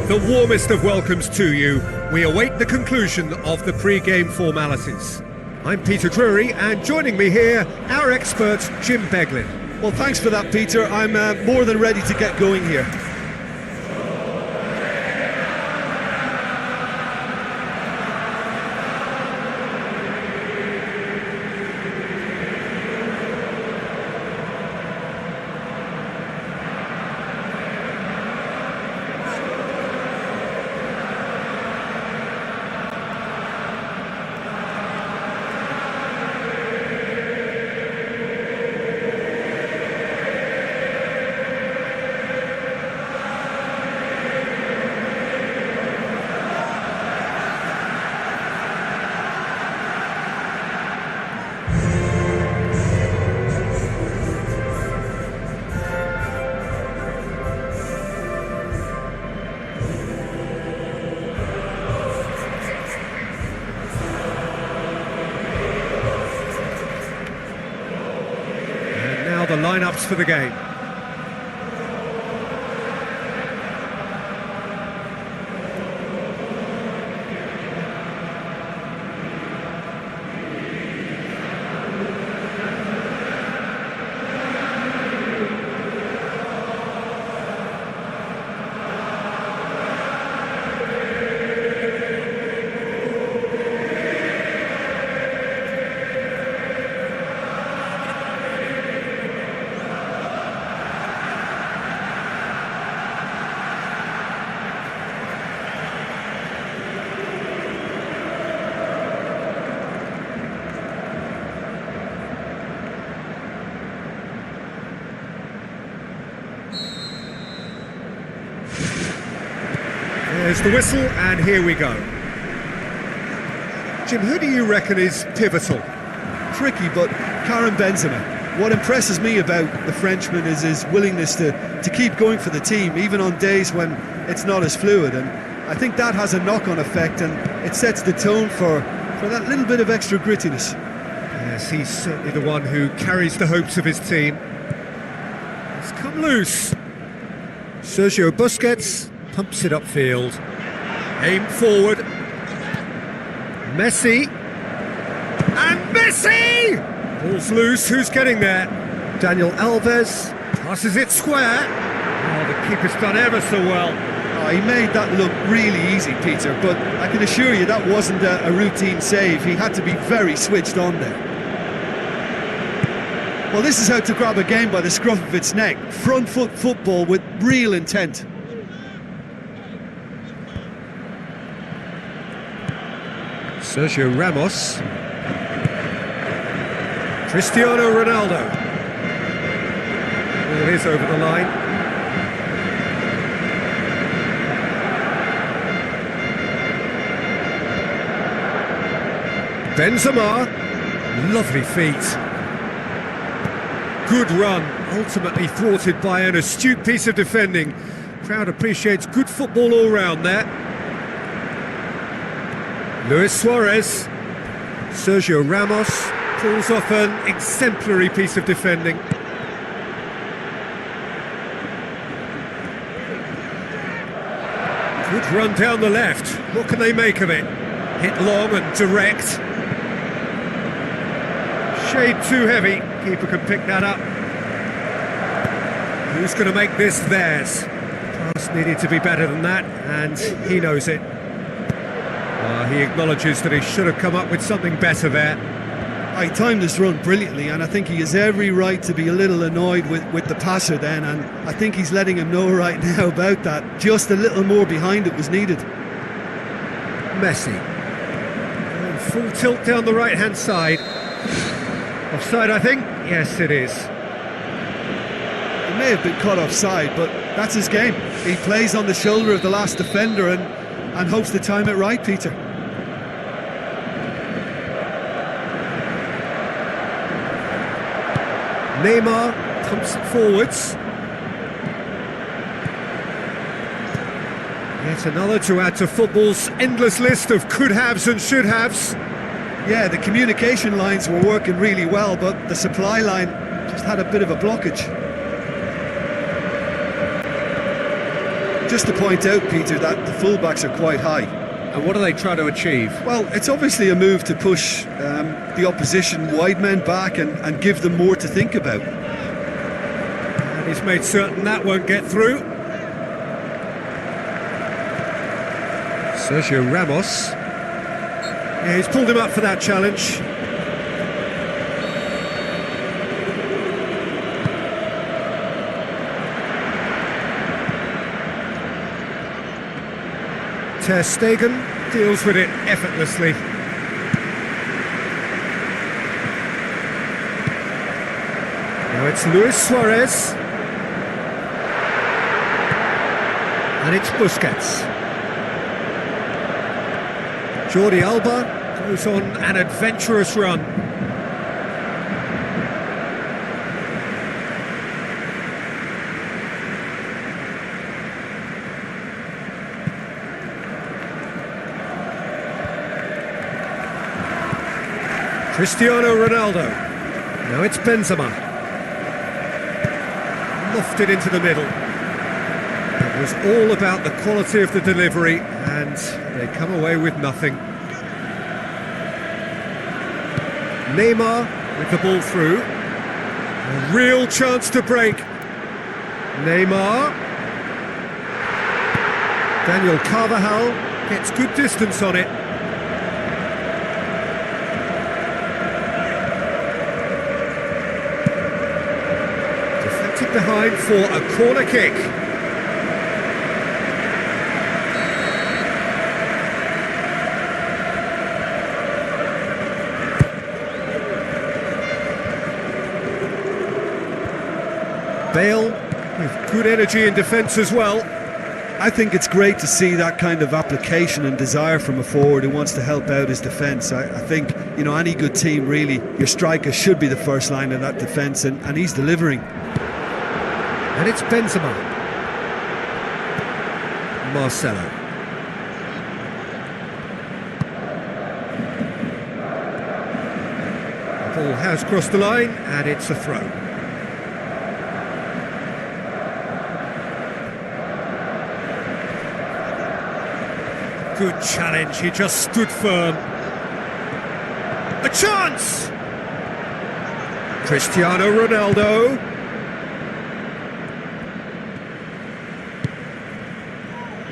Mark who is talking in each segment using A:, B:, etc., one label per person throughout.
A: The warmest of welcomes to you. We await the conclusion of the pre-game formalities. I'm Peter Drury, and joining me here, our expert, Jim Beglin.
B: Well, thanks for that, Peter. I'm more than ready to get going here.
A: The lineups for the game. There's the whistle, and here we go. Jim, who do you reckon is pivotal?
B: Tricky, but Karim Benzema. What impresses me about the Frenchman is his willingness to keep going for the team, even on days when it's not as fluid. And I think that has a knock-on effect, and it sets the tone for that little bit of extra grittiness.
A: Yes, he's certainly the one who carries the hopes of his team. It's come loose. Sergio Busquets pumps it upfield. Aim forward. Messi. And Messi! Ball's loose, who's getting there? Daniel Alves passes it square. Oh, the keeper's done ever so well.
B: Oh, he made that look really easy, Peter, but I can assure you that wasn't a routine save. He had to be very switched on there. Well, this is how to grab a game by the scruff of its neck. Front foot football with real intent.
A: Sergio Ramos. Cristiano Ronaldo. Well, it is over the line. Benzema. Lovely feet. Good run, ultimately thwarted by an astute piece of defending. Crowd appreciates good football all round there. Luis Suarez. Sergio Ramos pulls off an exemplary piece of defending. Good run down the left. What can they make of it? Hit long and direct. Shade too heavy. Keeper can pick that up. Who's going to make this theirs? Pass needed to be better than that, and he knows it. He acknowledges that he should have come up with something better there.
B: He timed this run brilliantly, and I think he has every right to be a little annoyed with the passer then, and I think he's letting him know right now about that. Just a little more behind it was needed.
A: Messi. And full tilt down the right-hand side. Offside, I think? Yes, it is.
B: He may have been caught offside, but that's his game. He plays on the shoulder of the last defender and hopes to time it right, Peter.
A: Neymar pumps it forwards. Yet another to add to football's endless list of could-haves and should-haves.
B: Yeah, the communication lines were working really well, but the supply line just had a bit of a blockage. Just to point out, Peter, that the fullbacks are quite high.
A: And what are they trying to achieve?
B: Well, it's obviously a move to push the opposition wide men back and give them more to think about.
A: And he's made certain that won't get through. Sergio Ramos. Yeah, he's pulled him up for that challenge. Ter Stegen deals with it effortlessly. Now it's Luis Suarez. And it's Busquets. Jordi Alba goes on an adventurous run. Cristiano Ronaldo. Now it's Benzema. Lofted into the middle. It was all about the quality of the delivery, and they come away with nothing. Neymar with the ball through. A real chance to break. Neymar. Daniel Carvajal gets good distance on it. Deflected behind for a corner kick. Bale with good energy in defence as well.
B: I think it's great to see that kind of application and desire from a forward who wants to help out his defence. I think, you know, any good team really, your striker should be the first line of that defence, and he's delivering.
A: And it's Benzema. Marcelo. The ball has crossed the line, and it's a throw. Good challenge, he just stood firm. A chance! Cristiano Ronaldo.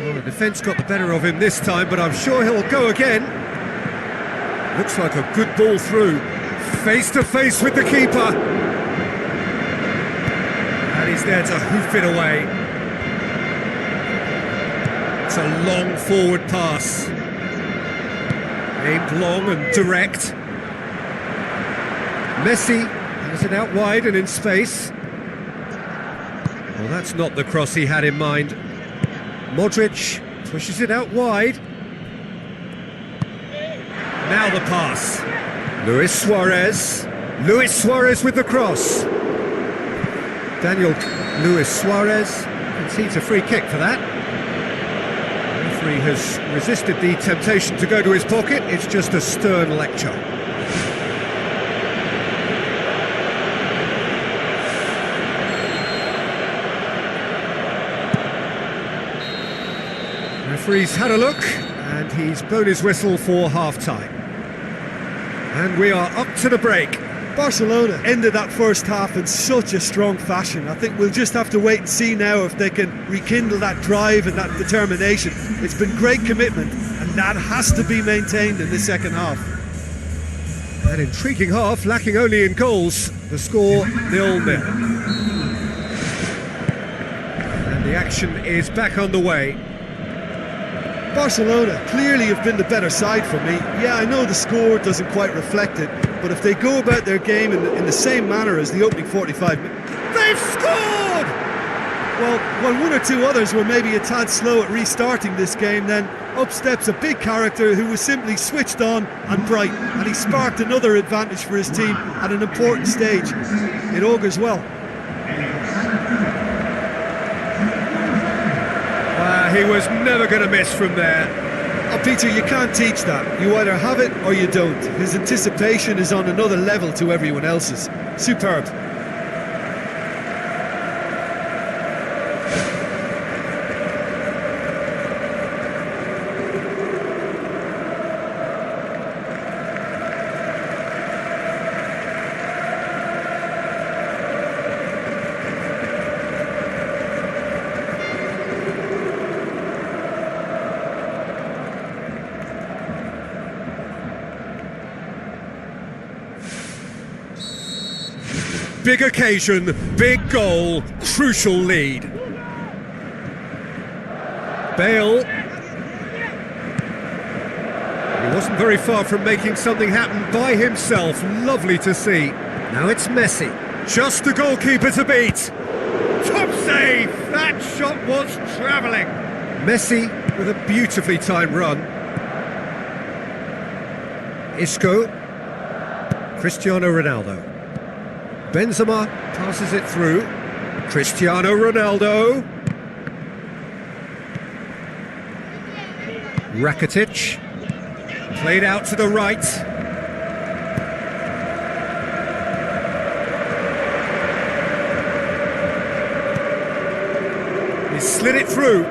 A: Well, the defence got the better of him this time, but I'm sure he'll go again. Looks like a good ball through. Face to face with the keeper. And he's there to hoof it away. It's a long forward pass. Aimed long and direct. Messi has it out wide and in space. Well, that's not the cross he had in mind. Modric pushes it out wide. Now the pass. Luis Suarez. Luis Suarez with the cross. Luis Suarez concedes a free kick for that. The referee has resisted the temptation to go to his pocket. It's just a stern lecture. The referee's had a look and he's blown his whistle for half-time. And we are up to the break.
B: Barcelona ended that first half in such a strong fashion. I think we'll just have to wait and see now if they can rekindle that drive and that determination. It's been great commitment, and that has to be maintained in the second half.
A: An intriguing half, lacking only in goals. The score 0-0. And the action is back on the way.
B: Barcelona clearly have been the better side for me. Yeah, I know the score doesn't quite reflect it, but if they go about their game in the same manner as the opening 45 minutes...
A: They've scored!
B: Well, while one or two others were maybe a tad slow at restarting this game, then up steps a big character who was simply switched on and bright, and he sparked another advantage for his team at an important stage. It augurs well.
A: He was never going to miss from there.
B: Oh, Peter, you can't teach that. You either have it or you don't. His anticipation is on another level to everyone else's. Superb.
A: Big occasion, big goal, crucial lead. Bale. He wasn't very far from making something happen by himself. Lovely to see. Now it's Messi. Just the goalkeeper to beat. Top save! That shot was travelling. Messi with a beautifully timed run. Isco. Cristiano Ronaldo. Benzema passes it through. Cristiano Ronaldo. Rakitic. Played out to the right. He slid it through.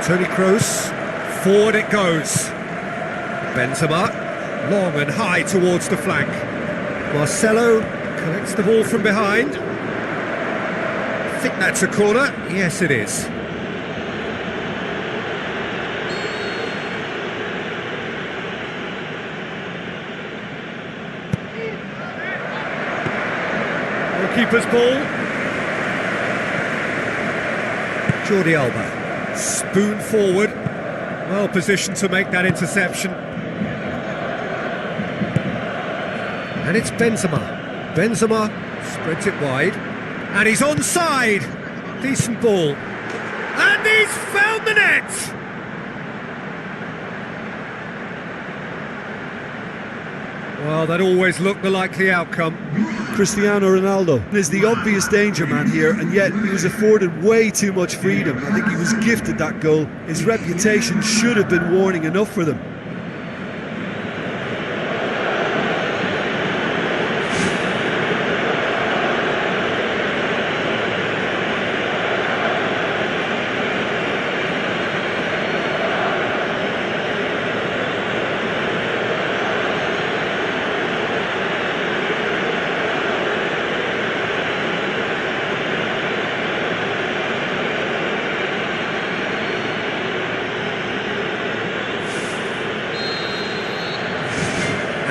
A: Toni Kroos, forward it goes. Benzema, long and high towards the flank. Marcelo collects the ball from behind. I think that's a corner. Yes, it is. Goalkeeper's ball. Jordi Alba. Spoon forward, well positioned to make that interception. And it's Benzema. Benzema spreads it wide, and he's onside. Decent ball, and he's found the net. Well, that always looked the likely outcome.
B: Cristiano Ronaldo is the obvious danger man here, and yet he was afforded way too much freedom. I think he was gifted that goal. His reputation should have been warning enough for them.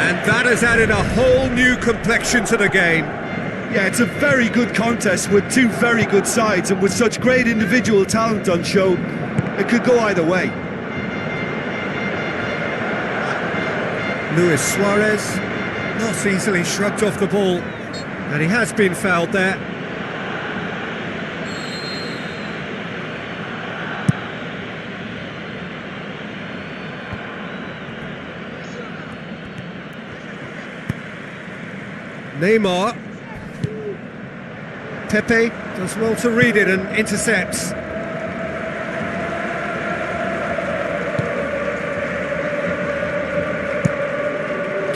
A: And that has added a whole new complexion to the game.
B: Yeah, it's a very good contest with two very good sides, and with such great individual talent on show, it could go either way.
A: Luis Suarez, not easily shrugged off the ball, and he has been fouled there. Neymar. Pepe does well to read it and intercepts.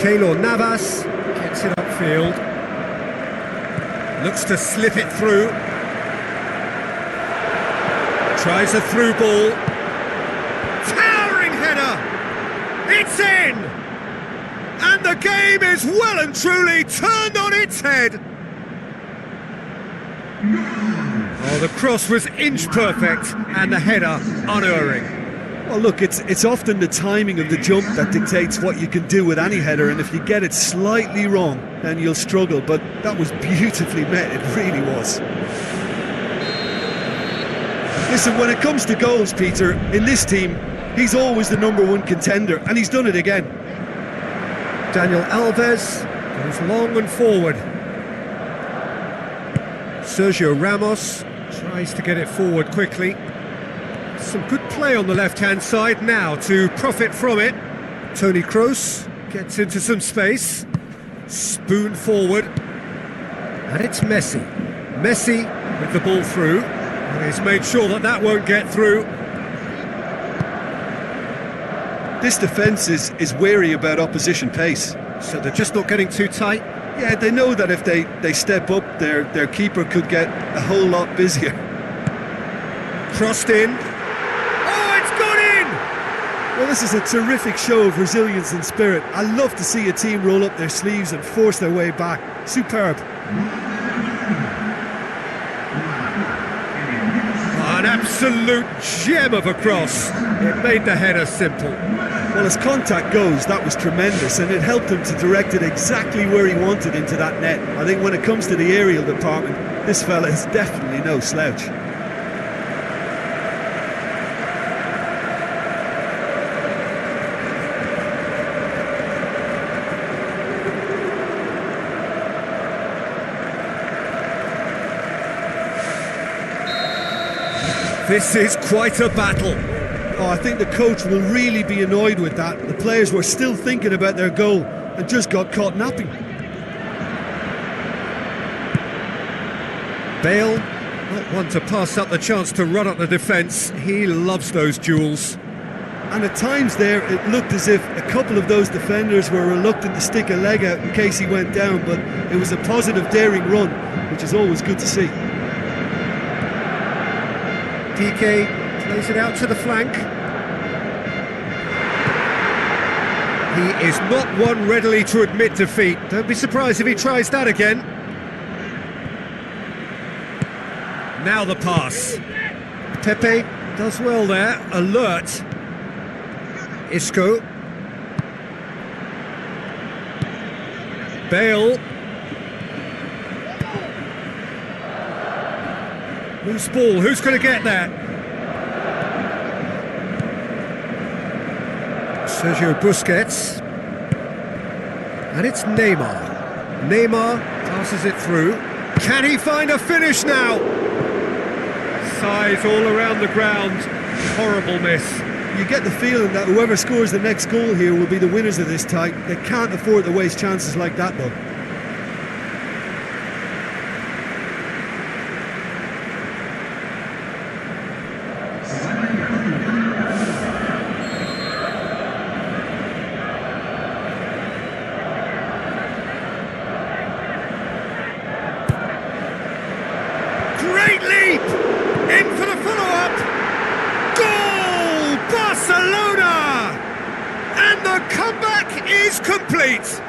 A: Keylor Navas gets it upfield. Looks to slip it through. Tries a through ball. Towering header! It's in! And the game is well and truly turned on its head. Oh, the cross was inch perfect and the header unerring.
B: Well, look, it's often the timing of the jump that dictates what you can do with any header, and if you get it slightly wrong, then you'll struggle. But that was beautifully met, it really was. Listen, when it comes to goals, Peter, in this team, he's always the #1 contender, and he's done it again.
A: Daniel Alves goes long and forward. Sergio Ramos tries to get it forward quickly. Some good play on the left-hand side now to profit from it. Toni Kroos gets into some space. Spoon forward. And it's Messi. Messi with the ball through. And he's made sure that that won't get through.
B: This defence is wary about opposition pace.
A: So they're just not getting too tight?
B: Yeah, they know that if they step up, their keeper could get a whole lot busier.
A: Crossed in. Oh, it's gone in!
B: Well, this is a terrific show of resilience and spirit. I love to see a team roll up their sleeves and force their way back. Superb.
A: absolute gem of a cross. It made the header simple.
B: Well, as contact goes, that was tremendous, and it helped him to direct it exactly where he wanted into that net. I think when it comes to the aerial department, this fella is definitely no slouch.
A: This is quite a battle.
B: Oh, I think the coach will really be annoyed with that. The players were still thinking about their goal and just got caught napping.
A: Bale, not one to pass up the chance to run up the defence. He loves those duels.
B: And at times there, it looked as if a couple of those defenders were reluctant to stick a leg out in case he went down, but it was a positive, daring run, which is always good to see.
A: PK plays it out to the flank. He is not one readily to admit defeat. Don't be surprised if he tries that again. Now the pass. Pepe does well there, alert. Isco. Bale. Loose ball, who's going to get that? Sergio Busquets. And it's Neymar. Neymar passes it through. Can he find a finish now? Size all around the ground. Horrible miss.
B: You get the feeling that whoever scores the next goal here will be the winners of this tie. They can't afford to waste chances like that, though.
A: Great leap! In for the follow-up! Goal! Barcelona! And the comeback is complete!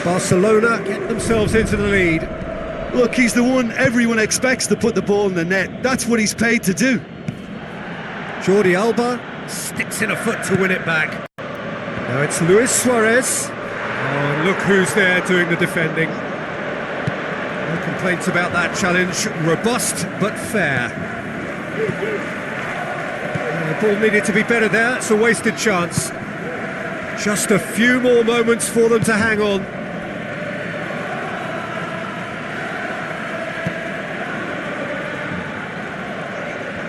A: Barcelona get themselves into the lead.
B: Look, he's the one everyone expects to put the ball in the net. That's what he's paid to do.
A: Jordi Alba sticks in a foot to win it back. Now it's Luis Suarez. Oh, look who's there doing the defending. No complaints about that challenge. Robust but fair. The ball needed to be better there. It's a wasted chance. Just a few more moments for them to hang on.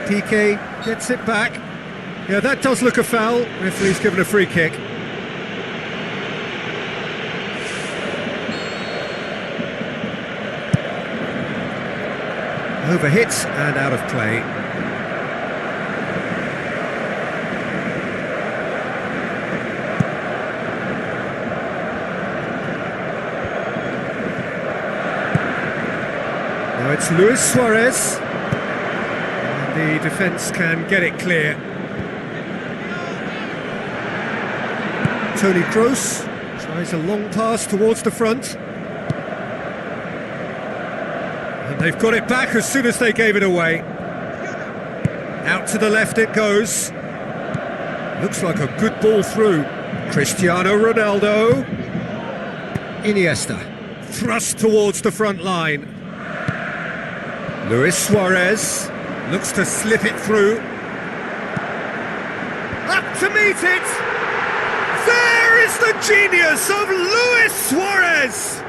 A: PK gets it back. Yeah, that does look a foul. Referee's given a free kick. Overhit and out of play. Now it's Luis Suarez. The defence can get it clear. Toni Kroos tries a long pass towards the front. And they've got it back as soon as they gave it away. Out to the left it goes. Looks like a good ball through. Cristiano Ronaldo. Iniesta. Thrust towards the front line. Luis Suarez. Looks to slip it through. Up to meet it! There is the genius of Luis Suarez!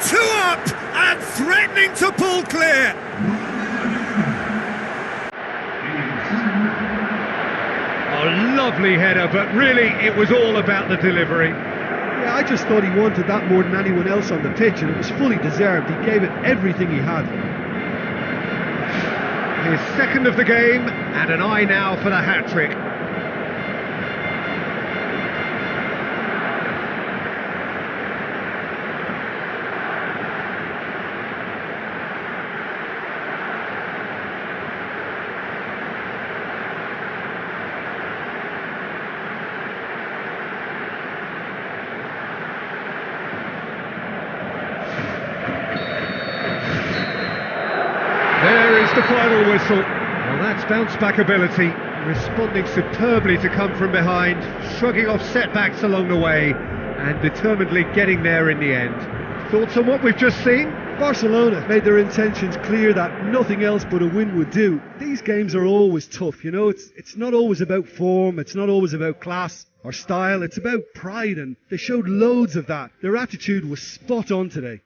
A: 2 up and threatening to pull clear. Oh, lovely header, but really it was all about the delivery.
B: Yeah, I just thought he wanted that more than anyone else on the pitch, and it was fully deserved. He gave it everything he had.
A: His second of the game, and an eye now for the hat-trick. There is the final whistle. Well, that's bounce-back ability, responding superbly to come from behind, shrugging off setbacks along the way, and determinedly getting there in the end. Thoughts on what we've just seen?
B: Barcelona made their intentions clear that nothing else but a win would do. These games are always tough, you know, it's not always about form, it's not always about class or style, it's about pride, and they showed loads of that. Their attitude was spot on today.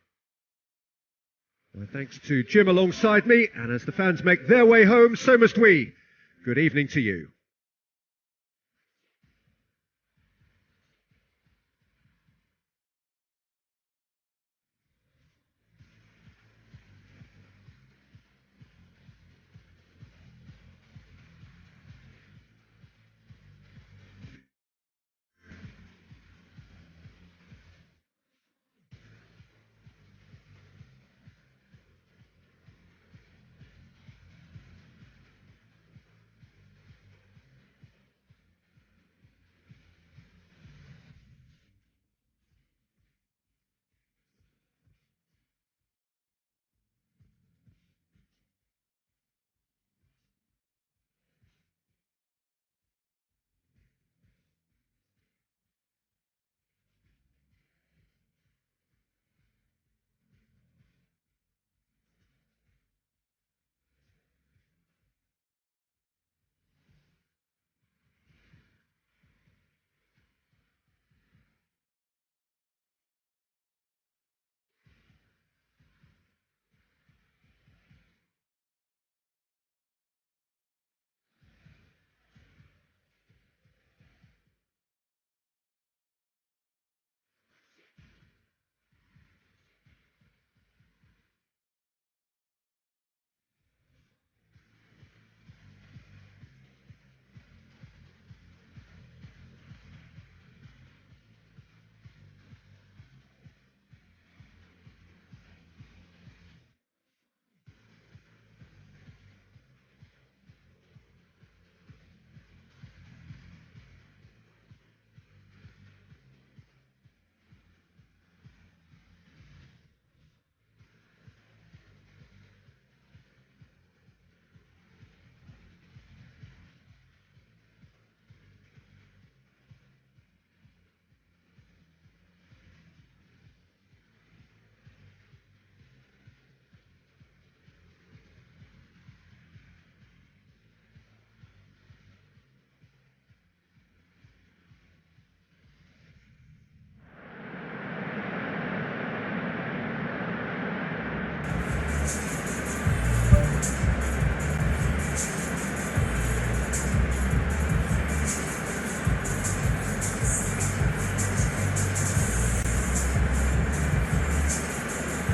A: Well, thanks to Jim alongside me, and as the fans make their way home, so must we. Good evening to you.